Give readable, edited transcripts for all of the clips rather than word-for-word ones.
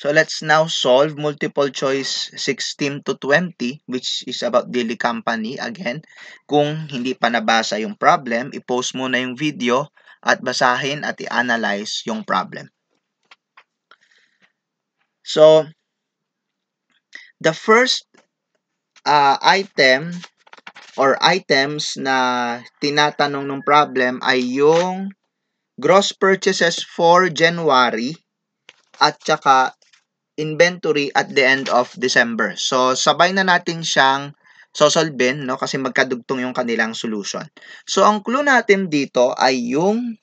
So let's now solve multiple choice 16 to 20, which is about daily company. Again, kung hindi pa nabasa yung problem, i-post muna yung video at basahin at i-analyze yung problem. So, the first item or items na tinatanong ng problem ay yung gross purchases for January at saka inventory at the end of December. So, sabay na natin siyang sosolvin, no? Kasi magkadugtong yung kanilang solution. So, ang clue natin dito ay yung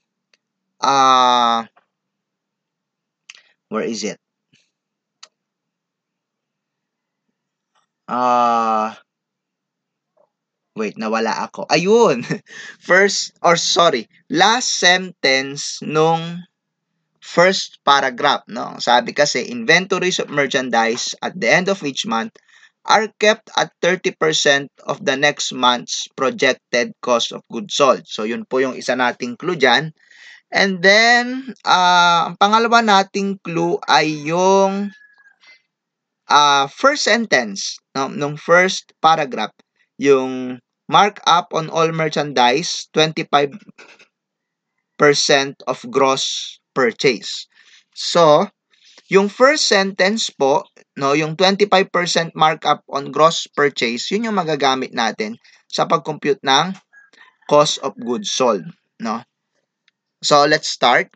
where is it? Wait, nawala ako. Ayun! Last sentence nung first paragraph, no? Sabi kasi, inventories of merchandise at the end of each month are kept at 30% of the next month's projected cost of goods sold. So, yun po yung isa nating clue dyan. And then, ang pangalawa nating clue ay yung first sentence, no? Nung first paragraph, yung markup on all merchandise, 25% of gross purchase. So, yung first sentence po, no, yung 25% markup on gross purchase, yun yung magagamit natin sa pag-compute ng cost of goods sold, no? So, let's start.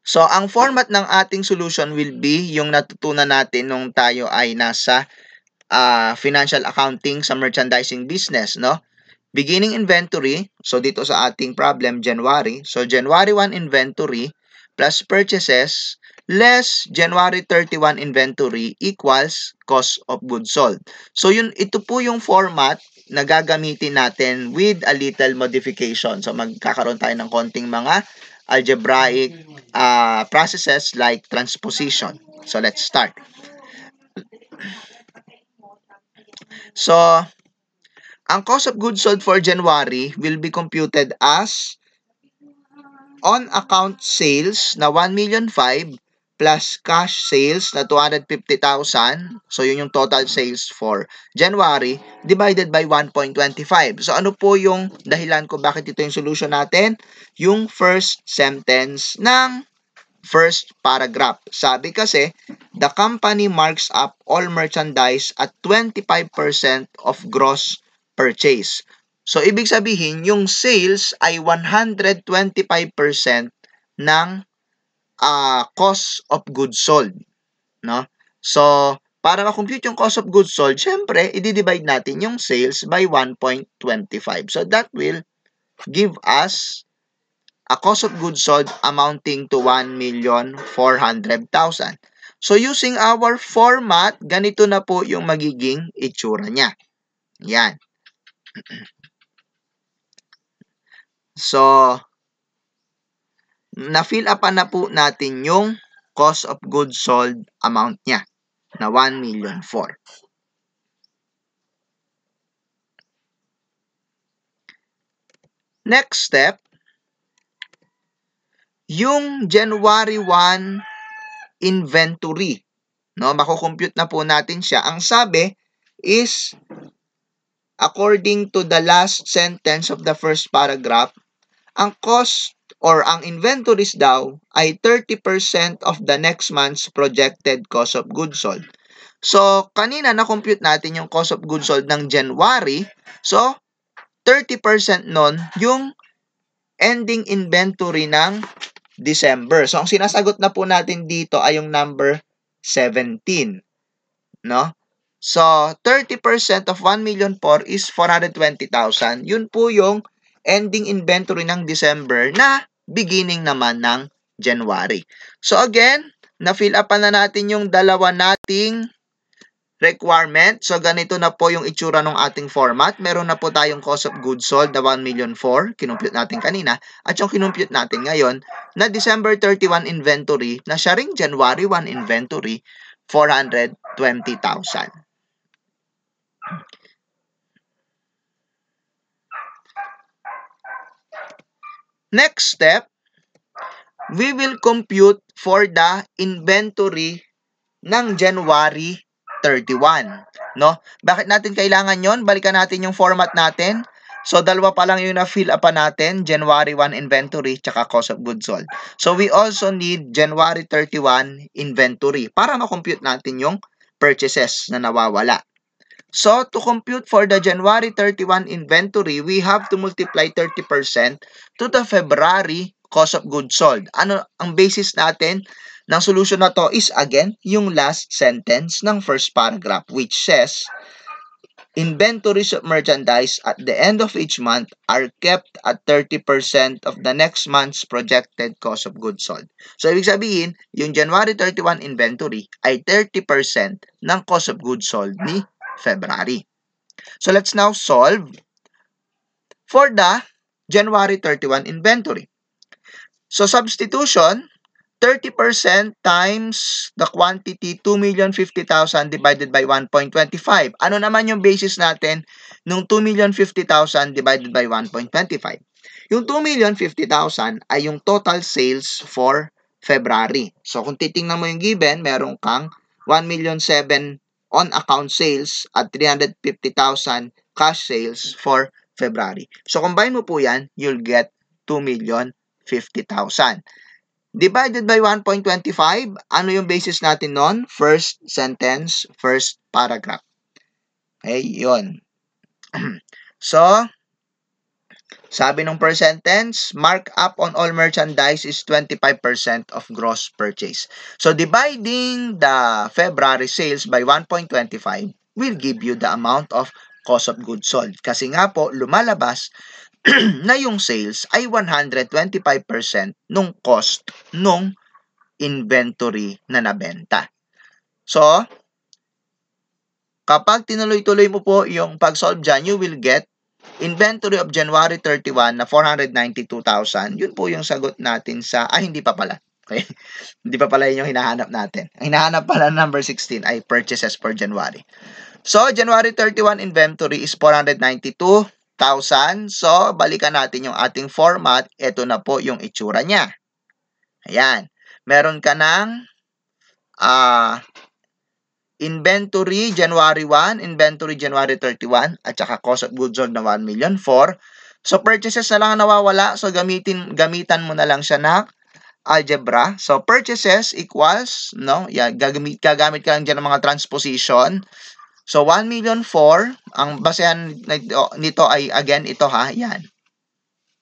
So, ang format ng ating solution will be yung natutunan natin nung tayo ay nasa financial accounting sa merchandising business, no? Beginning inventory, so dito sa ating problem, January. So, January 1 inventory plus purchases less January 31 inventory equals cost of goods sold. So, ito po yung format na gagamitin natin with a little modification. So, magkakaroon tayo ng konting mga algebraic processes like transposition. So, let's start. So, ang cost of goods sold for January will be computed as on-account sales na 1,500,000 plus cash sales na 250,000. So, yun yung total sales for January divided by 1.25. So, ano po yung dahilan ko bakit ito yung solution natin? Yung first sentence ng first paragraph. Sabi kasi, the company marks up all merchandise at 25% of gross purchase. So, ibig sabihin, yung sales ay 125% ng cost of goods sold. No? So, para ma-compute yung cost of goods sold, syempre, i-divide natin yung sales by 1.25. So, that will give us a cost of goods sold amounting to 1,400,000. So, using our format, ganito na po yung magiging itsura niya. Yan. So, na-fill up na po natin yung cost of goods sold amount niya na 1,400,000. Next step, yung January 1 inventory. No, mako-compute na po natin siya. Ang sabi is, according to the last sentence of the first paragraph, ang cost or ang inventories daw ay 30% of the next month's projected cost of goods sold. So, kanina na-compute natin yung cost of goods sold ng January. So, 30% nun yung ending inventory ng December. So, ang sinasagot na po natin dito ay yung number 17. No? So, 30% of 1,400,000 is 420,000. Yun po yung ending inventory ng December na beginning naman ng January. So, again, na-fill up na natin yung dalawa nating requirement. So, ganito na po yung itsura ng ating format. Meron na po tayong cost of goods sold na 1,400,000. Kinumpute natin kanina. At yung kinumpute natin ngayon na December 31 inventory na siya ring January 1 inventory, 420,000. Next step, we will compute for the inventory ng January 31. No? Bakit natin kailangan yon? Balikan natin yung format natin. So, dalawa pa lang yung na-fill up pa natin, January 1 inventory, tsaka cost of goods sold. So, we also need January 31 inventory para ma-compute natin yung purchases na nawawala. So, to compute for the January 31 inventory, we have to multiply 30% to the February cost of goods sold. Ano ang basis natin ng solution na to is, again, yung last sentence ng first paragraph, which says, inventories of merchandise at the end of each month are kept at 30% of the next month's projected cost of goods sold. So, ibig sabihin, yung January 31 inventory ay 30% ng cost of goods sold ni February. So, let's now solve for the January 31 inventory. So, substitution, 30% times the quantity 2,050,000 divided by 1.25. Ano naman yung basis natin nung 2,050,000 divided by 1.25? Yung 2,050,000 ay yung total sales for February. So, kung titingnan mo yung given, meron kang 1,007,000 on-account sales at 350,000 cash sales for February. So, combine mo po yan, you'll get 2,050,000. Divided by 1.25, ano yung basis natin nun? First sentence, first paragraph. Okay, yun. So, sabi ng per sentence, markup on all merchandise is 25% of gross purchase. So, dividing the February sales by 1.25 will give you the amount of cost of goods sold. Kasi nga po, lumalabas na yung sales ay 125% nung cost nung inventory na nabenta. So, kapag tinuloy-tuloy mo po yung pag-solve dyan, you will get inventory of January 31 na 492,000. Yun po yung sagot natin sa, hindi pa pala. Okay? Hindi pa pala yun yung hinahanap natin. Ang hinahanap pala number 16 ay purchases for January. So, January 31 inventory is 492,000. So, balikan natin yung ating format. Ito na po yung itsura niya. Ayan. Meron ka ng inventory January 1, inventory January 31, at saka cost of goods sold na 1,004,000. So, purchases na lang nawawala. So, gamitan mo na lang siya na algebra. So, purchases equals, no? Yan, gagamit ka lang dyan ng mga transposition. So, 1,004,000, ang basehan nito ay, again, ito ha, yan.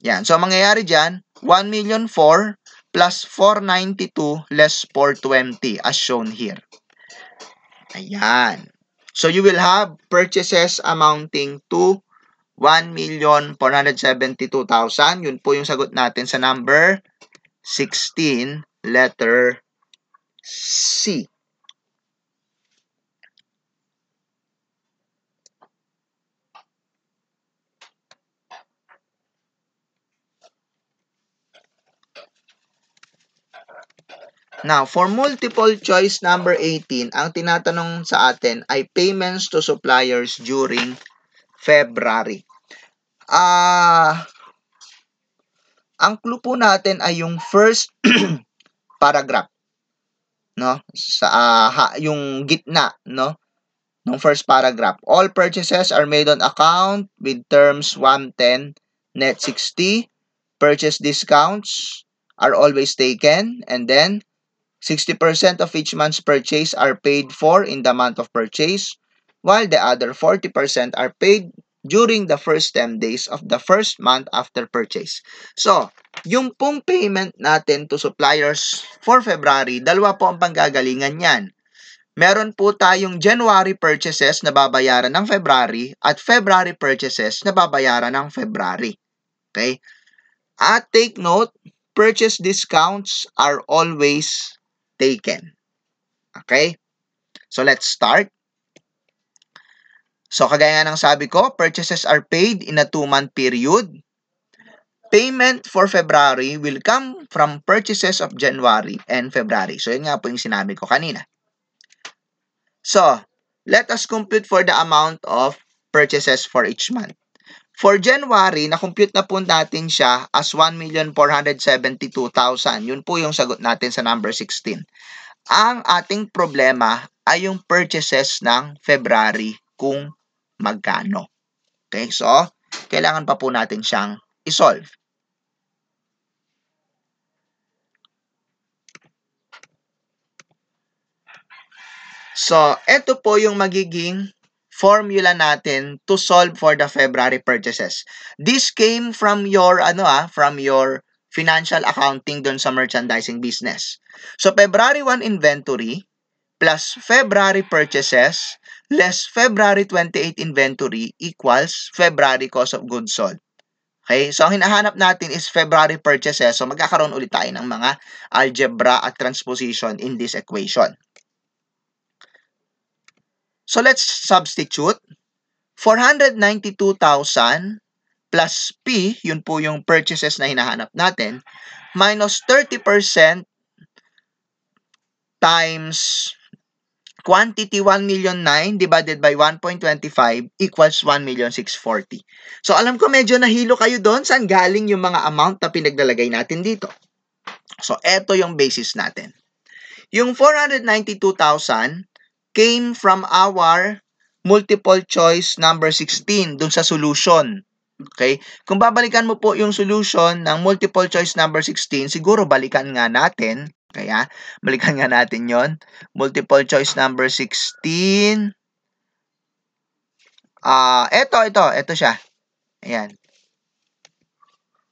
Yan. So, mangyayari dyan, 1,004,000 plus 492 less 420 as shown here. Ayan. So, you will have purchases amounting to 1,472,000. Yun po yung sagot natin sa number 16, letter C. Now, for multiple choice number 18, ang tinatanong sa atin ay payments to suppliers during February. Ang clue po natin ay yung first paragraph, no? Yung gitna, no? Ng first paragraph. All purchases are made on account with terms 110, net 60. Purchase discounts are always taken, and then 60% of each month's purchase are paid for in the month of purchase, while the other 40% are paid during the first 10 days of the first month after purchase. So, yung pong payment natin to suppliers for February, dalawa po ang panggagalingan yan. Meron po tayong January purchases na babayaran ng February at February purchases na babayaran ng February. Okay? At take note, purchase discounts are always taken. Okay? So, let's start. So, kagaya ng sabi ko, purchases are paid in a 2-month period. Payment for February will come from purchases of January and February. So, yun nga po yung sinabi ko kanina. So, let us compute for the amount of purchases for each month. For January, na-compute na po natin siya as 1,472,000. Yun po yung sagot natin sa number 16. Ang ating problema ay yung purchases ng February kung magkano. Okay, so kailangan pa po natin siyang isolve. So, ito po yung magiging formula natin to solve for the February purchases. This came from your from your financial accounting dun sa merchandising business. So, February 1 inventory plus February purchases less February 28 inventory equals February cost of goods sold. Okay? So, ang hinahanap natin is February purchases. So, magkakaroon ulit tayo ng mga algebra at transposition in this equation. So, let's substitute. 492,000 plus P, yun po yung purchases na hinahanap natin, minus 30% times quantity 1,000,009 divided by 1.25 equals 1,640,000. So, alam ko medyo nahilo kayo doon. Saan galing yung mga amount na pinaglalagay natin dito? So, eto yung basis natin. Yung 492,000 came from our multiple choice number 16 dun sa solution. Okay? Kung babalikan mo po yung solution ng multiple choice number 16, siguro balikan nga natin. Kaya, balikan nga natin yon. Multiple choice number 16. Ito siya. Ayan.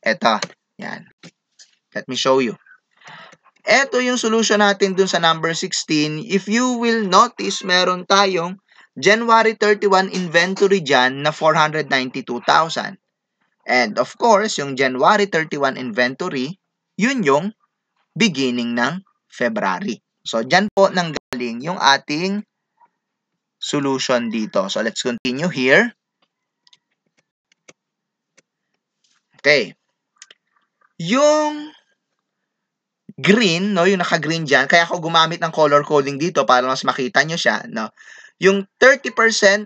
Ito. Ayan. Let me show you. Ito yung solution natin dun sa number 16. If you will notice, meron tayong January 31 inventory dyan na 492,000. And of course, yung January 31 inventory, yun yung beginning ng February. So, dyan po nanggaling yung ating solution dito. So, let's continue here. Okay. Yung green, no, yung naka-green dyan, kaya ako gumamit ng color coding dito para mas makita nyo siya, no. Yung 30%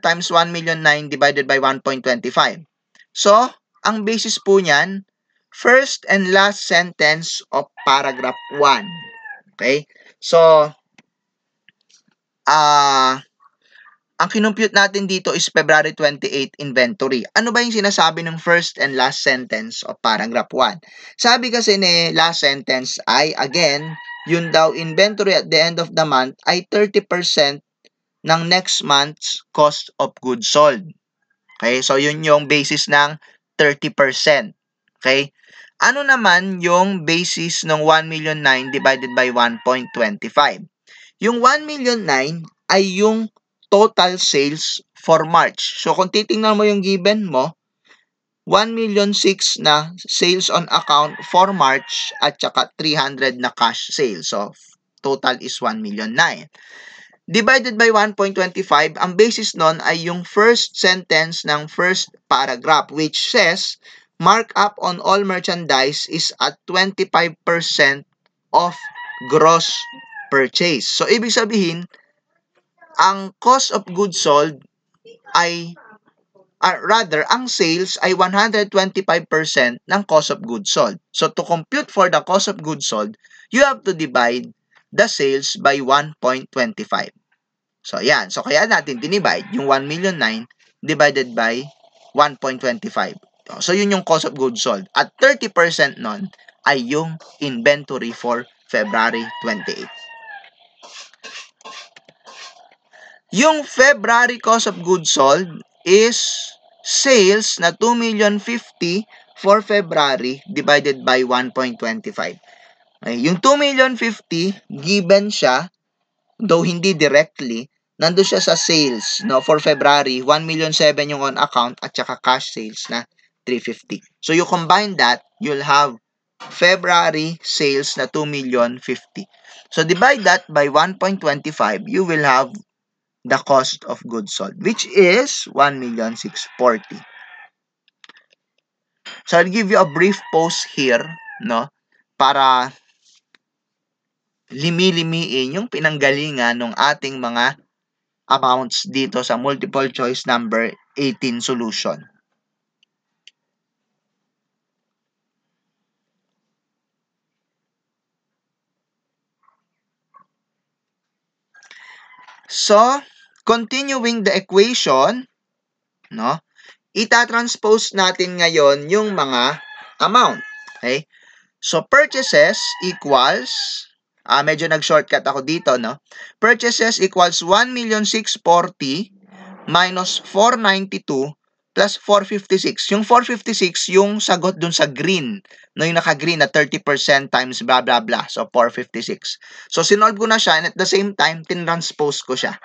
times 1,009,000 divided by 1.25. So, ang basis po niyan, first and last sentence of paragraph 1. Okay? So, ang kinumpute natin dito is February 28 inventory. Ano ba yung sinasabi ng first and last sentence of paragraph 1? Sabi kasi ni last sentence ay, again, yun daw inventory at the end of the month ay 30% ng next month's cost of goods sold. Okay? So, yun yung basis ng 30%. Okay? Ano naman yung basis ng 1,009,000 divided by 1.25? Yung 1,009,000 ay yung total sales for March. So, kung titingnan mo yung given mo, 1,600,000 na sales on account for March at saka 300 na cash sales. So, total is 1,009,000. Divided by 1.25, ang basis nun ay yung first sentence ng first paragraph which says, markup on all merchandise is at 25% of gross purchase. So, ibig sabihin, ang cost of goods sold ay, ang sales ay 125% ng cost of goods sold. So, to compute for the cost of goods sold, you have to divide the sales by 1.25. So, yan. So, kaya natin dinivide yung 1,009,000 divided by 1.25. So, yun yung cost of goods sold. At 30% nun ay yung inventory for February 28. Yung February cost of goods sold is sales na 2,050,000 for February divided by 1.25. Okay, yung 2,050,000 given siya, though hindi directly, nandun siya sa sales, no, for February, 1,700,000 yung on account at saka cash sales na 350. So, you combine that, you'll have February sales na 2,050,000. So, divide that by 1.25, you will have the cost of goods sold, which is 1,640,000. So, I'll give you a brief pause here, no, para limi-limiin yung pinanggalingan ng ating mga amounts dito sa multiple choice number 18 solution. So, continuing the equation, no? Itatranspose natin ngayon yung mga amount. Okay? So, purchases equals, medyo nag-shortcut ako dito, no? Purchases equals 1,640,000 minus 492 plus 456. Yung 456, yung sagot dun sa green. No, yung naka-green na 30% times blah, blah, blah. So, 456. So, sinolve ko na siya and at the same time, tinranspose ko siya.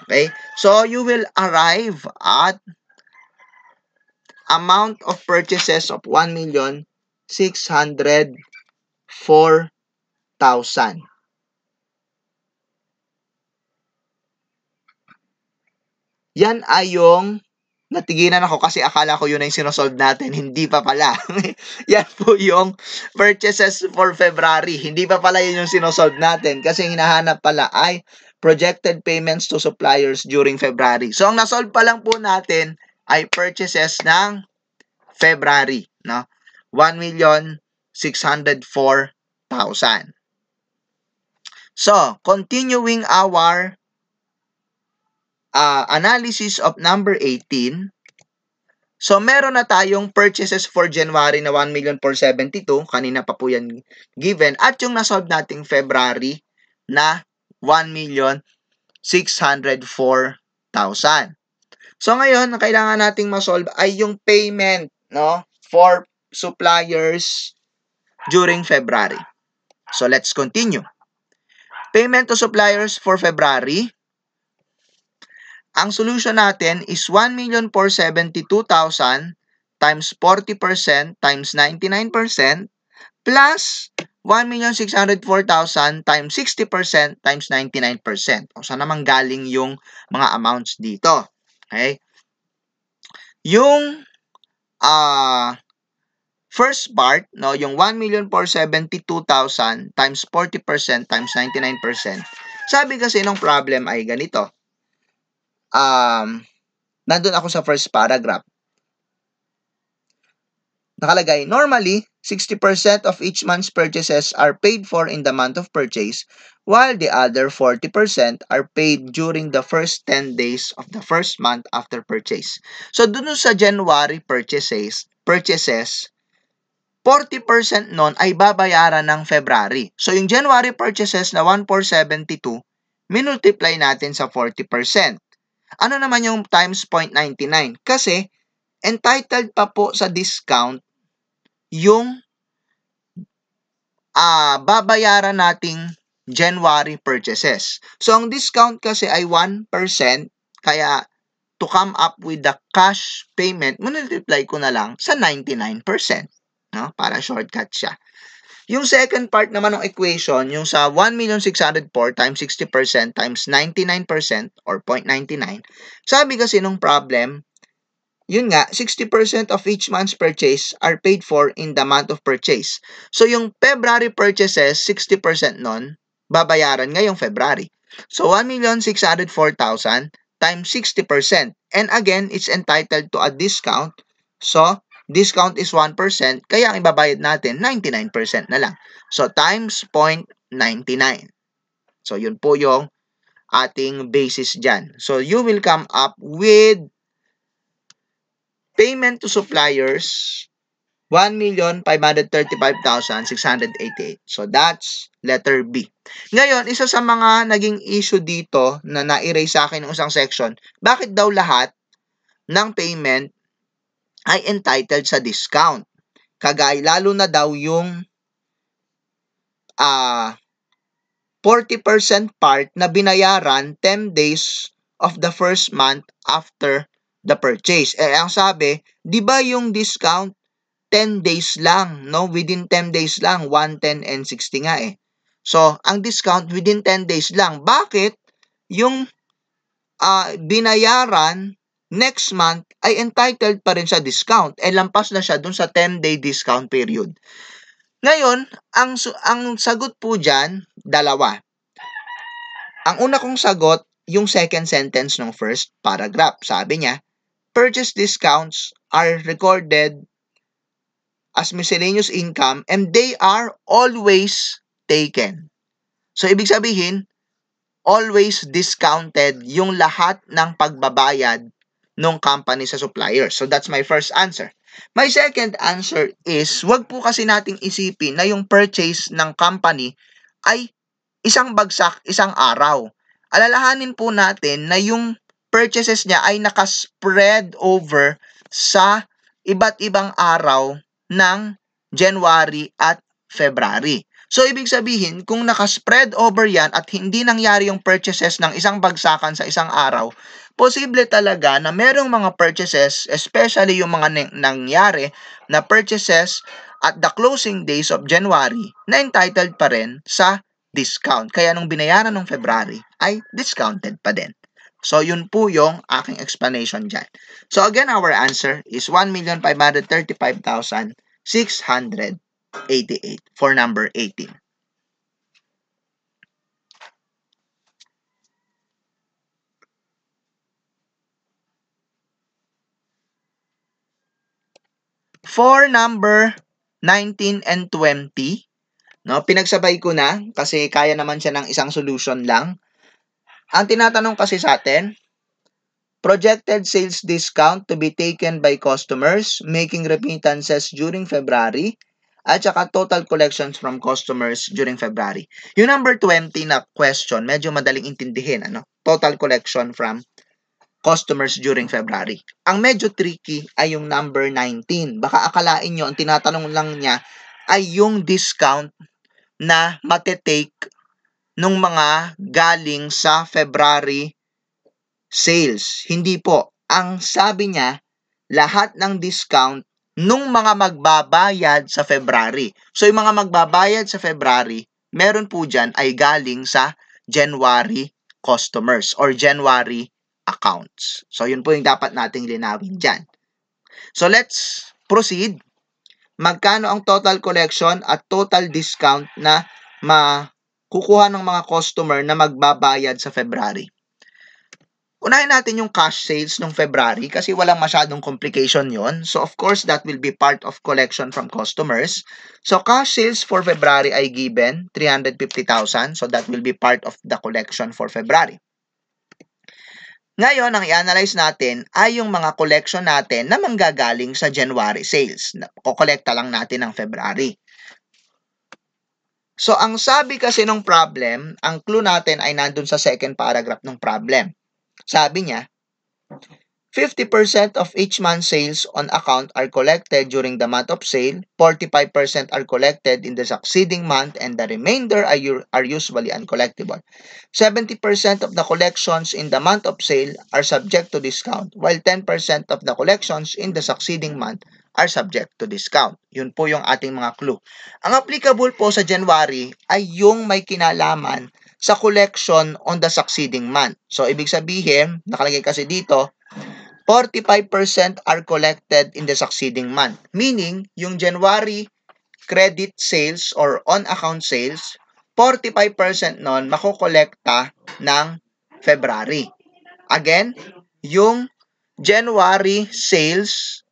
Okay? So, you will arrive at amount of purchases of 1,604,000. Yan ay yung natigilan ako kasi akala ko yun ay sinosolve natin. Hindi pa pala. Yan po yung purchases for February. Hindi pa pala yun yung sinosolve natin kasi hinahanap pala ay projected payments to suppliers during February. So, ang nasolve pa lang po natin ay purchases ng February. No? 1,604,000. So, continuing our analysis of number 18. So, meron na tayong purchases for January na 1,472,000. Kanina pa po yan given. At yung nasolve nating February na 1,604,000. So, ngayon, ang kailangan nating masolve ay yung payment, no, for suppliers during February. So, let's continue. Payment to suppliers for February. Ang solution natin is 1,472,000 times 40% times 99% plus 1,604,000 times 60% times 99%. O saan naman galing yung mga amounts dito? Okay? Yung first part, no, yung 1,472,000 times 40% times 99%. Sabi kasi ng problem ay ganito. Nandun ako sa first paragraph. Nakalagay, normally, 60% of each month's purchases are paid for in the month of purchase, while the other 40% are paid during the first 10 days of the first month after purchase. So, dun sa January purchases, 40% nun ay babayaran ng February. So, yung January purchases na 1,472, minultiply natin sa 40%. Ano naman yung times 0.99? Kasi, entitled pa po sa discount yung babayaran nating January purchases. So, ang discount kasi ay 1%, kaya to come up with the cash payment, multiply ko na lang sa 99%. No? Para shortcut siya. Yung second part naman ng equation, yung sa 1,604 times 60% times 99% or 0.99, sabi kasi nung problem, yun nga, 60% of each month's purchase are paid for in the month of purchase. So, yung February purchases, 60% nun, babayaran ngayong February. So, 1,604,000 times 60%. And again, it's entitled to a discount. So, discount is 1%, kaya ang ibabayad natin, 99% na lang. So, times 0.99. So, yun po yung ating basis dyan. So, you will come up with payment to suppliers, 1,535,688. So, that's letter B. Ngayon, isa sa mga naging issue dito na na-erase sa akin ng isang section, bakit daw lahat ng payment ay entitled sa discount? Kagaya, lalo na daw yung 40% part na binayaran 10 days of the first month after the purchase. Ang sabi, di ba yung discount 10 days lang, no? Within 10 days lang, 110 and 60 nga eh. So, ang discount within 10 days lang. Bakit yung binayaran next month ay entitled pa rin sa discount? Lampas na siya dun sa 10-day discount period. Ngayon, ang sagot po dyan, dalawa. Ang una kong sagot, yung second sentence ng first paragraph. Sabi niya, purchase discounts are recorded as miscellaneous income and they are always taken. So, ibig sabihin, always discounted yung lahat ng pagbabayad ng company sa supplier. So that's my first answer. My second answer is, wag po kasi nating isipin na yung purchase ng company ay isang bagsak, isang araw. Alalahanin po natin na yung purchases niya ay nakaspread over sa iba't ibang araw ng January at February. So, ibig sabihin, kung nakaspread over yan at hindi nangyari yung purchases ng isang bagsakan sa isang araw, posible talaga na merong mga purchases, especially yung mga nangyari na purchases at the closing days of January, na entitled pa rin sa discount. Kaya nung binayaran ng February, ay discounted pa din. So, yun po yung aking explanation dyan. So, again, our answer is 1,535,688 for number 18. For number 19 and 20, no, pinagsabay ko na kasi kaya naman siya ng isang solution lang. Ang tinatanong kasi sa atin, projected sales discount to be taken by customers making remittances during February at saka total collections from customers during February. Yung number 20 na question, medyo madaling intindihin. Total collection from customers during February. Ang medyo tricky ay yung number 19. Baka akalain nyo, ang tinatanong lang niya ay yung discount na matetake nung mga galing sa February sales. Hindi po. Ang sabi niya, lahat ng discount nung mga magbabayad sa February. So, yung mga magbabayad sa February, meron po dyan ay galing sa January customers or January accounts. So, yun po yung dapat nating linawin dyan. So, let's proceed. Magkano ang total collection at total discount na makukuha ng mga customer na magbabayad sa February? Unahin natin yung cash sales nung February kasi walang masyadong complication yon. So, of course, that will be part of collection from customers. So, cash sales for February ay given 350,000. So, that will be part of the collection for February. Ngayon, ang i-analyze natin ay yung mga collection natin na manggagaling sa January sales. Kukolekta lang natin ng February. So, ang sabi kasi ng problem, ang clue natin ay nandun sa second paragraph ng problem. Sabi niya, 50% of each month's sales on account are collected during the month of sale, 45% are collected in the succeeding month, and the remainder are usually uncollectible. 70% of the collections in the month of sale are subject to discount, while 10% of the collections in the succeeding month are subject to discount. Yun po yung ating mga clue. Ang applicable po sa January ay yung may kinalaman sa collection on the succeeding month. So, ibig sabihin, nakalagay kasi dito, 45% are collected in the succeeding month. Meaning, yung January credit sales or on-account sales, 45% nun makukolekta ng February. Again, yung January sales,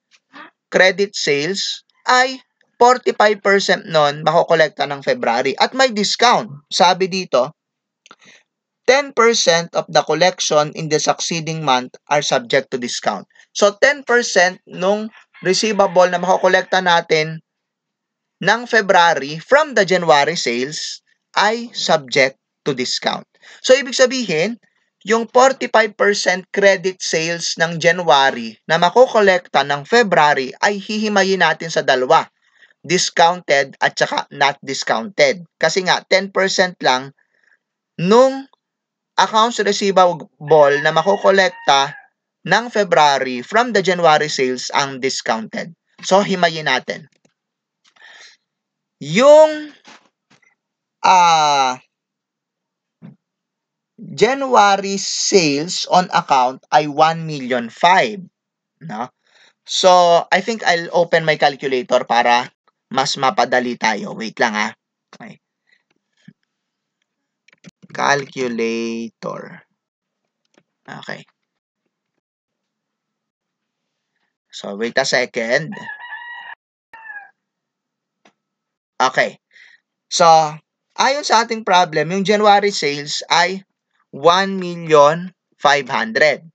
credit sales, ay 45% nun makukolekta ng February. At may discount. Sabi dito, 10% of the collection in the succeeding month are subject to discount. So, 10% nung receivable na makukolekta natin ng February from the January sales ay subject to discount. So, ibig sabihin, yung 45% credit sales ng January na makukolekta ng February ay hihimayin natin sa dalawa, discounted at saka not discounted. Kasi nga, 10% lang nung accounts receivable na makukolekta ng February from the January sales ang discounted. So, himayin natin. Yung January sales on account ay 1,500,000. No? So, I think I'll open my calculator para mas mapadali tayo. Wait lang Okay. Calculator. Okay. So, wait a second. Okay. So, ayon sa ating problem, yung January sales ay 1,500,000.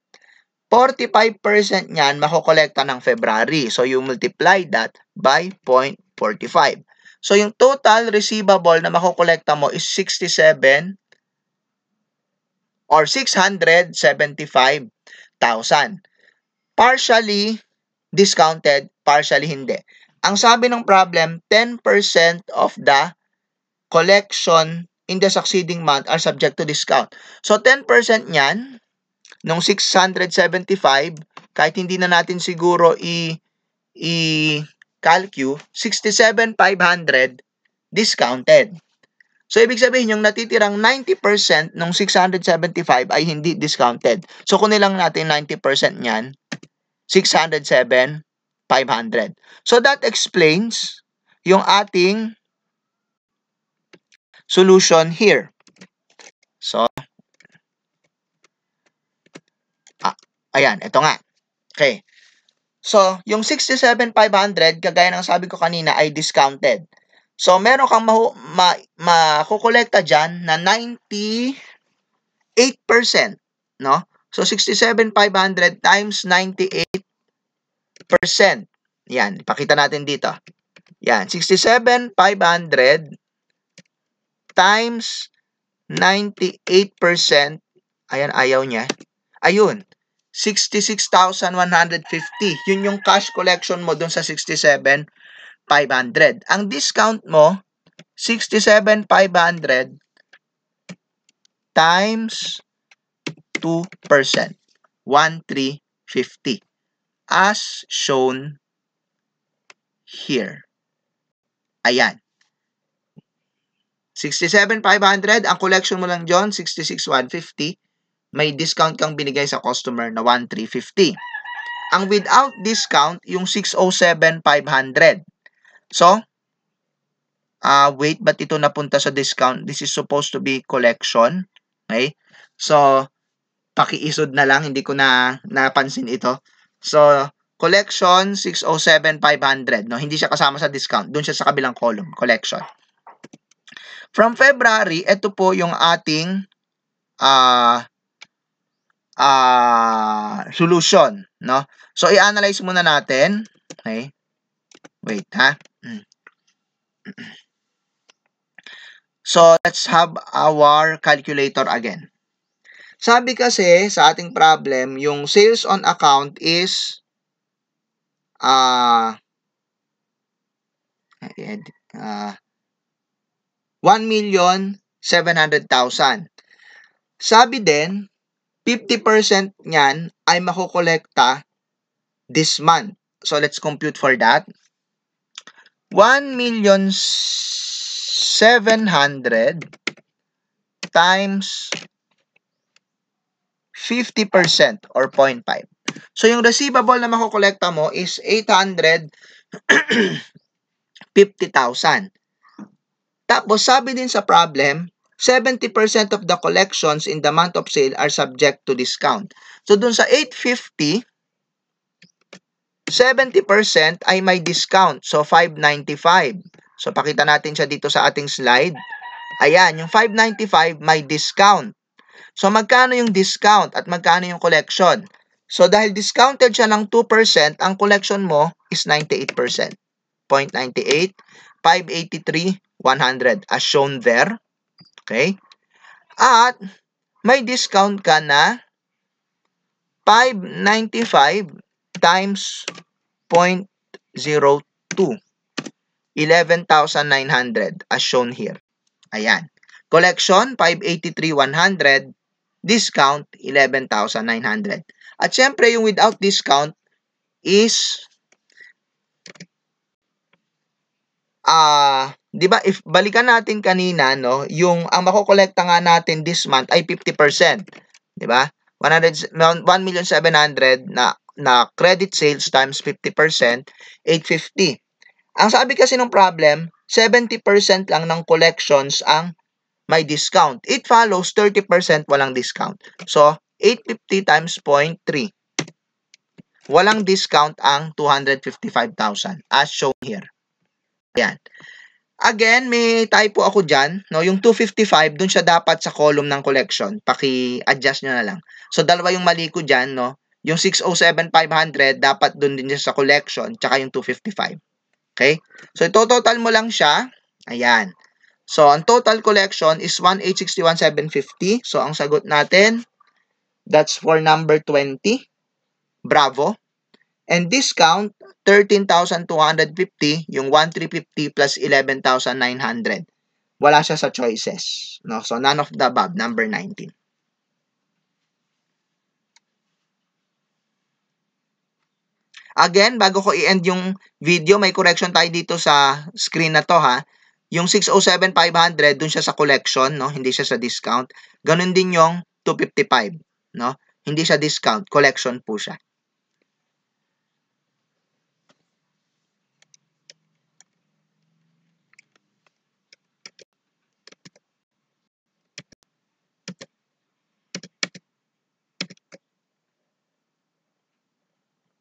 45% niyan makokolekta ng February. So, you multiply that by 0.45. So, yung total receivable na makokolekta mo is 67 or 675,000. Partially discounted, partially hindi. Ang sabi ng problem, 10% of the collection in the succeeding month are subject to discount. So, 10% niyan, nung 675, kahit hindi na natin siguro i-calculate, 67,500 discounted. So, ibig sabihin, yung natitirang 90% nung 675 ay hindi discounted. So, kunin lang natin 90% niyan, 607,500. So, that explains yung ating solution here. So, ayan, ito nga. Okay. So, yung 67,500, kagaya ng sabi ko kanina, ay discounted. So, meron kang makukolekta dyan na 98%. No? So, 67,500 times 98%. Yan, ipakita natin dito. Yan, 67,500 times 98%. Ayan, ayaw niya. Ayun, 66,150. Yun yung cash collection mo dun sa 67,500. Ang discount mo, 67,500 times 2%. 1,350. As shown here. Ayan. 67,500. Ang collection mo lang dyan, 66,150. May discount kang binigay sa customer na 1,350. Ang without discount, yung 607,500. So, wait, ba't ito napunta sa discount? This is supposed to be collection. Okay? So, pakiisod na lang, hindi ko na napansin ito. So, collection, 607,500. No? Hindi siya kasama sa discount. Doon siya sa kabilang column, collection. From February, ito po yung ating solution, no? So, i-analyze muna natin. Okay? Wait, ha? So, let's have our calculator again. Sabi kasi sa ating problem, yung sales on account is 1,700,000. Sabi din, 50% niyan ay makukolekta this month. So, let's compute for that. 1,700,000 times 50% or 0.5. So, yung receivable na makukolekta mo is 850,000. Tapos, sabi din sa problem, 70% of the collections in the month of sale are subject to discount. So, dun sa 850, 70% ay may discount. So, 595. So, pakita natin siya dito sa ating slide. Ayan, yung 595 may discount. So, magkano yung discount at magkano yung collection? So, dahil discounted siya ng 2%, ang collection mo is 98%. 0.98, 583, 100 as shown there. Okay? At may discount ka na 595 times 0.02. 11,900 as shown here. Ayan. Collection, 583,100. Discount, 11,900. At syempre, yung without discount is di ba, if balikan natin kanina, no, yung ang makokolekta nga natin this month ay 50%. Di ba? 1,700,000 na credit sales times 50%, 850. Ang sabi kasi ng problem, 70% lang ng collections ang may discount. It follows 30% walang discount. So, 850 times 0.3. Walang discount ang 255,000 as shown here. Ayan. Again, may typo ako dyan. No? Yung 255, dun siya dapat sa column ng collection. Paki-adjust nyo na lang. So, dalawa yung mali ko dyan. No? Yung 607,500, dapat dun din siya sa collection, tsaka yung 255. Okay? So, ito-total mo lang siya. Ayan. So, ang total collection is 1,861,750. So, ang sagot natin, that's for number 20. Bravo. And discount, 13,250, yung 1,350 plus 11,900. Wala siya sa choices. No? So, none of the above, number 19. Again, bago ko i-end yung video, may correction tayo dito sa screen na to ha. Yung 607,500, dun siya sa collection, no? Hindi siya sa discount. Ganun din yung 255, no? Hindi siya discount, collection po siya.